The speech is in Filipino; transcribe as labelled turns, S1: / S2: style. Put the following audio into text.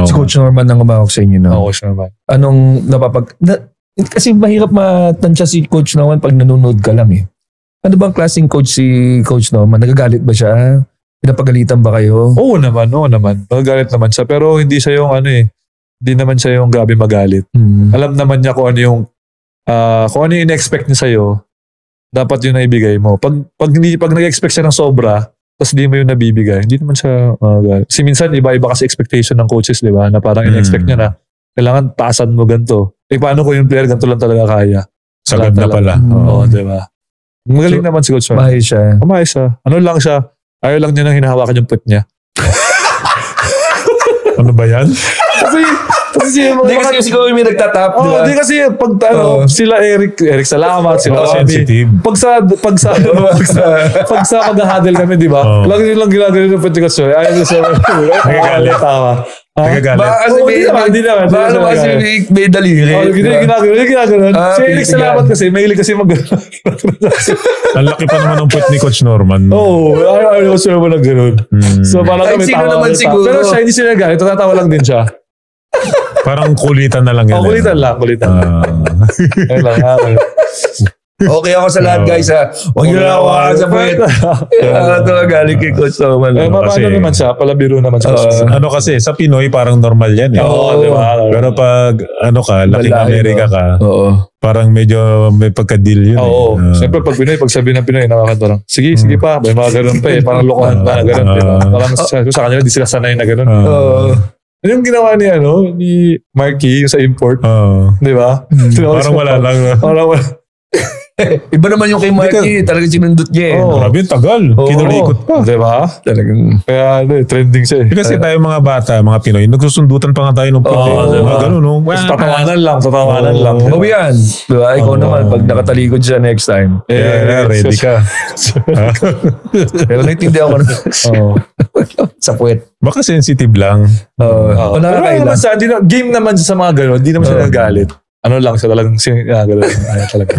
S1: Si Coach Norman ang umawak sa inyo, no?
S2: Coach Norman.
S1: Anong kasi mahirap matansya si Coach Norman pag nanonood ka lang eh. Ano bang klaseng coach si Coach Norman? Nagagalit ba siya? Pinapagalitan ba kayo?
S2: Oo naman. Magagalit naman siya. Pero hindi siya yung hindi naman siya yung grabe magalit. Alam naman niya kung ano yung in-expect niya sa'yo, dapat yun na ibigay mo. Pag nag-expect siya ng sobra, tapos hindi mo yung nabibigay, hindi naman siya magalit. Kasi minsan, iba-iba kasi expectation ng coaches, di ba? Na parang in-expect niya na, kailangan taasan mo ganito. Paano kung yung player ganito lang talaga kaya?
S1: Sagad na pala.
S2: Oo, di ba? Magaling naman si Coach Norman.
S1: Mahal siya.
S2: Mahal siya. Ano lang siya, ayaw lang niya nang hinahawakan yung put niya.
S3: Ano ba yan?
S1: Hindi kasi siguro may nagtatap, di ba?
S2: Hindi kasi pag sila Eric Salamat, sila
S3: sensitive.
S2: Pag sa mag-huddle kami, di ba? Lagi nilang ginagawa ng Pentecost. Ayaw niya siya.
S3: Nagagalit.
S2: Hindi naman.
S1: Paano kasi may daliri?
S2: Ginagawa. Si Eric Salamat kasi, mahilig kasi
S3: Ang laki pa naman ng put ni Coach Norman.
S2: Ayaw ko siya naman ng ganun. So parang kami tawa. Pero siya hindi siya nagalit. Tatawa lang din siya.
S3: Parang kulitan na lang yan.
S2: Kulitan lang.
S1: Okay ako sa lahat, guys. Huwag nyo na ako sa puwet. Ito galing kay Coach Norman.
S2: Paano naman siya? Palabiro naman siya.
S3: Ano kasi, sa Pinoy parang normal yan.
S2: Di ba?
S3: Pero pag laking Amerika ka, parang medyo may pagka-deal yun.
S2: Siyempre pag sabi ng Pinoy, nakakanta lang, sige pa. May mga ganun pa eh. Parang lokohan pa na ganun. Parang sa kanila, di sila sanay na ganun. Ano yung ginawa ni Marky, yung sa import? Di ba?
S3: Parang wala lang.
S1: Iba naman yung kay Marky, talagang sinundot niya eh.
S3: Grabe yung tagal. Kinulikot pa.
S2: Di ba?
S1: Talagang...
S2: Kaya trending siya eh.
S3: Kasi tayo mga bata, mga Pinoy, nagsusundutan pa nga tayo ng puti. Ganun, no?
S2: Tatawanan lang.
S1: Bawi yan. Diba? Ikaw naman, pag nakatalikod siya next time.
S3: Ready ka.
S1: Pero naintindihan ko na. Sa puwet.
S3: Baka sensitive lang.
S2: Pero naman sa, game naman sa mga gano'n, hindi naman siya nagalit. Ano lang siya talagang gano'n. Ayaw talaga.